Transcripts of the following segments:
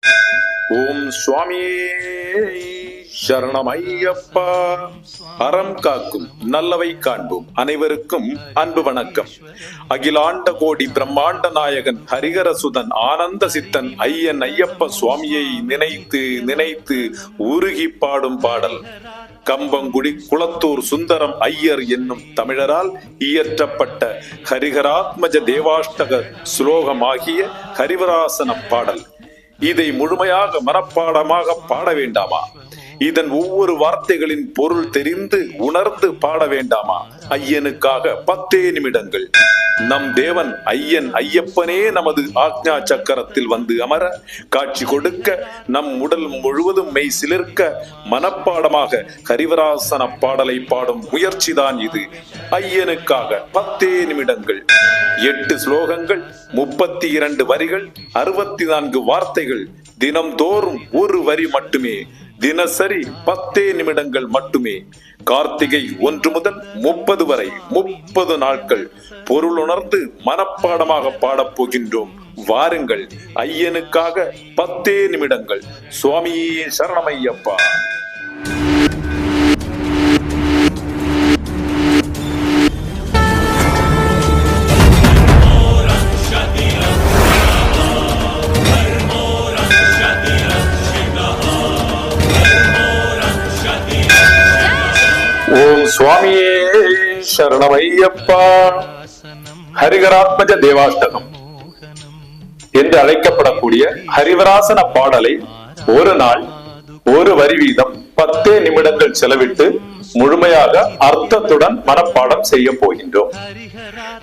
ஓம் சுவாமியே சரணமையப்பா. அறம் காக்கும் நல்லவை காண்போம். அனைவருக்கும் அன்பு வணக்கம். அகிலாண்ட கோடி பிரம்மாண்ட நாயகன் ஹரிஹரசுதன் ஆனந்த சித்தன் ஐயன் ஐயப்ப சுவாமியை நினைத்து நினைத்து உருகி பாடும் பாடல். கம்பங்குடி குளத்தூர் சுந்தரம் ஐயர் என்னும் தமிழரால் இயற்றப்பட்ட ஹரிஹராத்மஜ தேவாஷ்டக சுலோகமாகிய ஹரிவராசன பாடல். இதை முழுமையாக மனப்பாடமாக பாட வேண்டாமா? இதன் ஒவ்வொரு வார்த்தைகளின் பொருள் தெரிந்து உணர்ந்து பாட வேண்டாமா? ஐயனுக்காக 10 நிமிடங்கள். நம் தேவன் ஐயன் ஐயப்பனே நமது ஆக்ஞா சக்கரத்தில் வந்து அமர காட்சி கொடுக்க, நம் உடல் முழுவதும் மெய் சிலிர்க்க மனப்பாடமாக ஹரிவராசன பாடலை பாடும் முயற்சிதான் இது. ஐயனுக்காக 10 நிமிடங்கள். 8 ஸ்லோகங்கள், 32 வரிகள், 64 வார்த்தைகள். தினம்தோறும் ஒரு வரி மட்டுமே. தினசரி 10 நிமிடங்கள் மட்டுமே. கார்த்திகை 1 முதல் 30 வரை 30 நாட்கள் பொருளுணர்ந்து மனப்பாடமாக பாடப் போகின்றோம். வாருங்கள். ஐயனுக்காக 10 நிமிடங்கள். சுவாமியே சரணமையப்பா. ஓம் சுவாமியே சரணமையப்பா. ஹரிஹராத்மஜ தேவாஷ்டகம் என்று அழைக்கப்படக்கூடிய ஹரிவராசன பாடலை ஒரு நாள் ஒரு வரி வீதம் 10 நிமிடங்கள் செலவிட்டு முழுமையாக அர்த்தத்துடன் மனப்பாடம் செய்ய போகின்றோம்.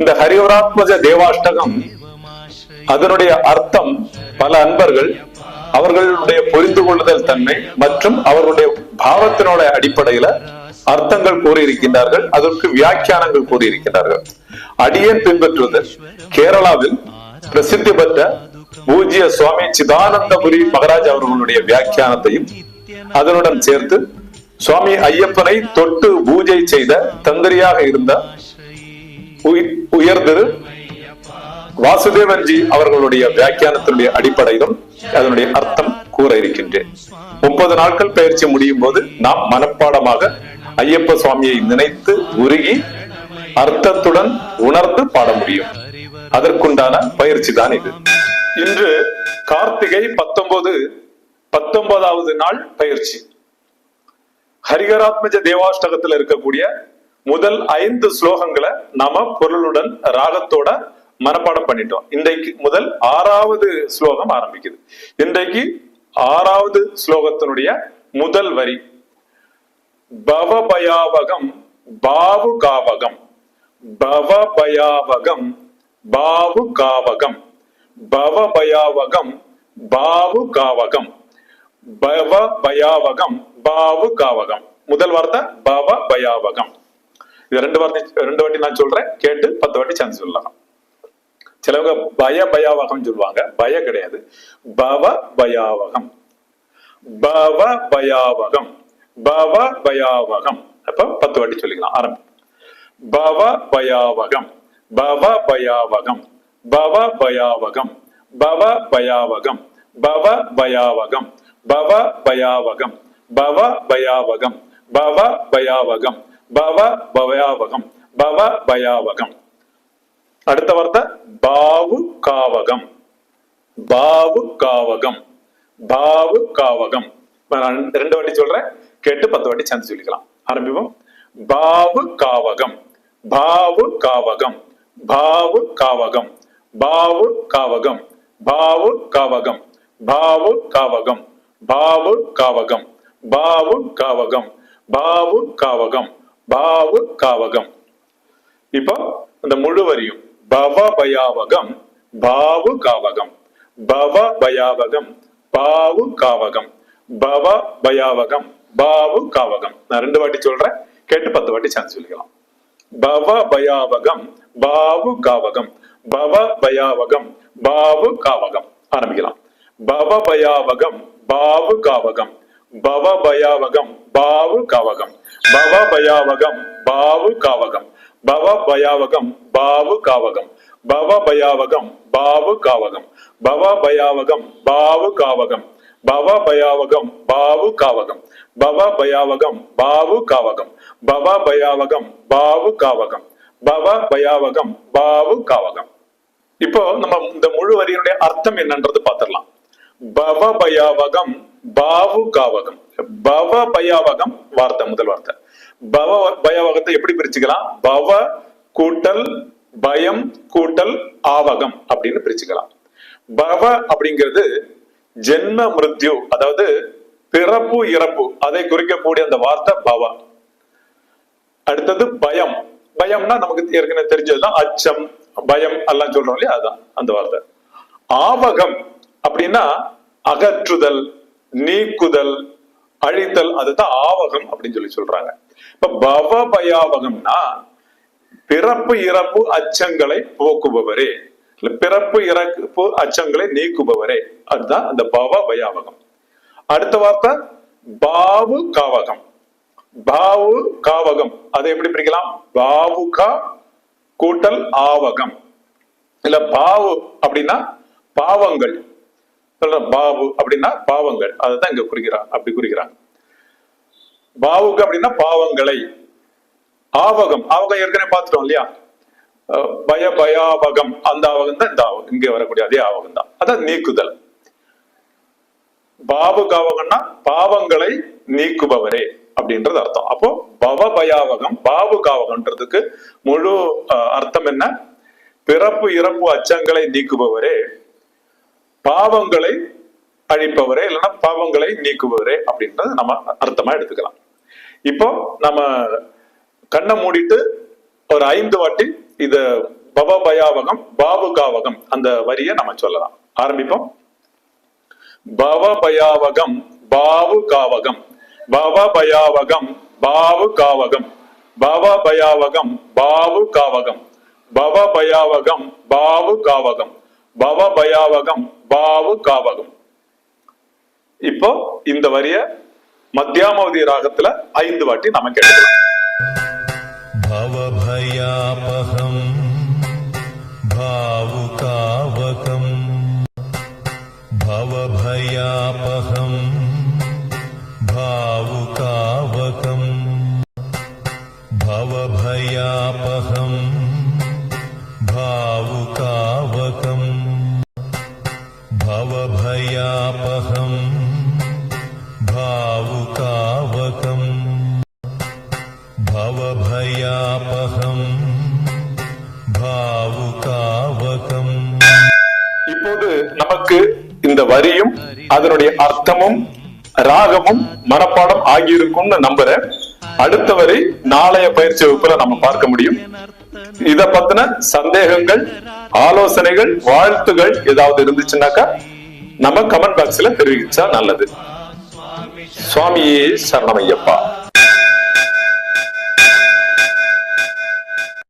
இந்த ஹரிவராத்மஜ தேவாஷ்டகம், அதனுடைய அர்த்தம் பல அன்பர்கள் அவர்களுடைய புரிந்து கொள்ளுதல் தன்மை மற்றும் அவர்களுடைய பாவத்தினுடைய அடிப்படையில அர்த்தங்கள் கூறியிருக்கின்றார்கள். அதற்கு வியாக்கியானங்கள் கூறியிருக்கிறார்கள். அடியேன் பின்பற்றுவது கேரளாவில் பிரசித்தி பெற்ற பூஜ்ய சுவாமி சிதானந்தபுரி மகராஜ் அவர்களுடைய வியாக்கியானத்தையும் அதனுடன் சேர்த்து சுவாமி ஐயப்பனை தொட்டு பூஜை செய்த தந்திரியாக இருந்த உயர்திரு வாசுதேவன்ஜி அவர்களுடைய வியாக்கியானத்தினுடைய அடிப்படையிலும் அதனுடைய அர்த்தம் கூற இருக்கின்றேன். 30 நாட்கள் பயிற்சி முடியும் போது நாம் மனப்பாடமாக ஐயப்ப சுவாமியை நினைத்து உருகி அர்த்தத்துடன் உணர்ந்து பாட முடியும். அதற்குண்டான பயிற்சி தான் இது. இன்று கார்த்திகை 19வது நாள் பயிற்சி. ஹரிஹராத்மஜ தேவாஷ்டகத்தில் இருக்கக்கூடிய முதல் 5 ஸ்லோகங்களை நாம பொருளுடன் ராகத்தோட மனப்பாடம் பண்ணிட்டோம். இன்றைக்கு முதல் 6வது ஸ்லோகம் ஆரம்பிக்குது. இன்றைக்கு 6வது ஸ்லோகத்தினுடைய முதல் வரி. பவபயாவகம் பாவு காவகம், பவபயாவகம் பாவு காவகம், பவபயாவகம் பாவு காவகம், பவபயாவகம் பாவு காவகம். முதல் வார்த்தை பவபயாவகம். இது 2 வாட்டி நான் சொல்றேன், கேட்டு 10 வாட்டி சான்ஸ் சொல்லலாம். சிலவங்க பயாவகம் சொல்லுவாங்க, பய கிடையாது. பவபயாவகம், பவபயாவகம், பவபயாவகம். அப்ப 10 வாட்டி சொல்லிக்கலாம். ஆரம்பி. பவபயாவகம், பவபயாவகம், பவபயாவகம், பவபயாவகம், பவபயாவகம், பவபயாவகம், பவபயாவகம், பவபயாவகம், பவபயாவகம், பவபயாவகம். அடுத்த வார்த்தை பாவு காவகம், பாவு காவகம், பாவு காவகம். 2 வாட்டி சொல்றேன், கேட்டு 10 வாட்டி சான்ஸ் சொல்லிக்கலாம். ஆரம்பிப்போம். பாவு காவகம், பாவு காவகம், பாவு காவகம், பாவு காவகம், பாவு காவகம், பாவு காவகம், பாவு காவகம், பாவு காவகம், பாவு காவகம், பாவு காவகம். இப்போ இந்த முழு வரியும் பவபயாவகம் பாவு காவகம், பவபயாவகம் பாவு காவகம், பவபயாவகம் பாவு காவகம். நான் 2 வாட்டி சொல்றேன், கேட்டு 10 வாட்டி சான்ஸ் சொல்லிக்கலாம். பவபயாவகம் பாவு காவகம், பவபயாவகம் பாவு காவகம். ஆரம்பிக்கலாம். பவபயாவகம் பாவு காவகம், பவபயாவகம் பாவு காவகம், பவபயாவகம் பாவு காவகம், பவபயாவகம் பாவு காவகம், பவ பயாவகம் பாவு காவகம், பவ பயாவகம் பாவு காவகம், பவ பயாவகம் பாவு காவகம், பவ பயாவகம் பாவு காவகம், பவ பயாவகம் பாவு காவகம், பவ பயாவகம் பாவு காவகம். இப்போ நம்ம இந்த முழு வரியினுடைய அர்த்தம் என்னன்றது பார்த்திடலாம். பவ பயாவகம் பாவு காவகம். பவ பயாவகம் வார்த்தை, முதல் வார்த்தை. பவ பயாவகத்தை எப்படி பிரிச்சுக்கலாம்? பவ கூட்டல் பயம் கூட்டல் ஆவகம் அப்படின்னு பிரிச்சுக்கலாம். பவ அப்படிங்கிறது ஜென்ம மிருத்யு, அதாவது பிறப்பு இறப்பு, அதை குறிக்கக்கூடிய அந்த வார்த்தை பவ. அடுத்தது பயம். பயம்னா நமக்கு ஏற்கனவே தெரிஞ்சதுதான், அச்சம் பயம் எல்லாம் சொல்றோம் இல்லையா, அதுதான் அந்த வார்த்தை. ஆவகம் அப்படின்னா அகற்றுதல், நீக்குதல், அழித்தல், அதுதான் ஆவகம் அப்படின்னு சொல்லி சொல்றாங்க. இப்ப பவ பயாவகம்னா பிறப்பு இறப்பு அச்சங்களை போக்குபவரே, பிறப்பு இறப்பு அச்சங்களை நீக்குபவரே, அதுதான் அந்த பவ பயாவகம். அடுத்த வார்த்தை பாவு காவகம். பாவு காவகம் அதை எப்படி பிரிக்கலாம்? பாவுகா கூட்டல் ஆவகம். இல்ல பாவு அப்படின்னா பாவங்கள், பாவு அப்படின்னா பாவங்கள், அதுதான் இங்க குறிக்கிறாங்க, அப்படி குறிக்கிறாங்க. பாவுக்கு அப்படின்னா பாவங்களை. ஆவகம், ஆவகம் ஏற்கனவே பார்த்துட்டோம் இல்லையா, பய பயாவகம், அந்த ஆவகம் தான் இந்த ஆவகம், இங்க வரக்கூடிய அதே ஆவகம் தான், அதான் நீக்குதல். பாவு காவகம்னா பாவங்களை நீக்குபவரே அப்படின்றது அர்த்தம். அப்போ பவ பயாவகம் பாவு காவகம்ன்றதுக்கு முழு அர்த்தம் என்ன? பிறப்பு இறப்பு அச்சங்களை நீக்குபவரே, பாவங்களை அழிப்பவரே, இல்லைன்னா பாவங்களை நீக்குபவரே அப்படின்றது நம்ம அர்த்தமா எடுத்துக்கலாம். இப்போ நம்ம கண்ணை மூடிட்டு ஒரு 5 வாட்டி இத பவ பயாவகம் பாவு காவகம் அந்த வரியை நம்ம சொல்லலாம். ஆரம்பிப்போம். பவ பயாவகம் பாவு காவகம், பவ பயாவகம் பாவு காவகம், பவ பயாவகம் பாவு காவகம், பவ பயாவகம் பாவு காவகம், பவ பயாவகம் பாவு காவகம். இப்போ இந்த வரிய மத்தியாமவதி ராகத்துல 5 வாட்டி நம்ம கேட்கலாம். பவபயாபகம் பாவுகாவகம், பவபயாபகம் பாவுகாவகம், பவபயாபகம் பாவுகாவகம், பவபயாபகம் பாவுகாவகம், பவபயாபகம் பாவுகாவகம். இப்போது நமக்கு இந்த வரியும் அதனுடைய அர்த்தமும் ராகமும் மனப்பாடம் ஆகியிருக்கும்னு நம்புறேன். அடுத்த வரி நாளைய பயிற்சி வகுப்புல நம்ம பார்க்க முடியும். இத பத்தின சந்தேகங்கள், ஆலோசனைகள், வாழ்த்துகள் ஏதாவது இருந்துச்சுன்னாக்கா நம்ம கமெண்ட் பாக்ஸ்ல தெரிவிச்சா நல்லது. சுவாமியே சரணமையப்பா.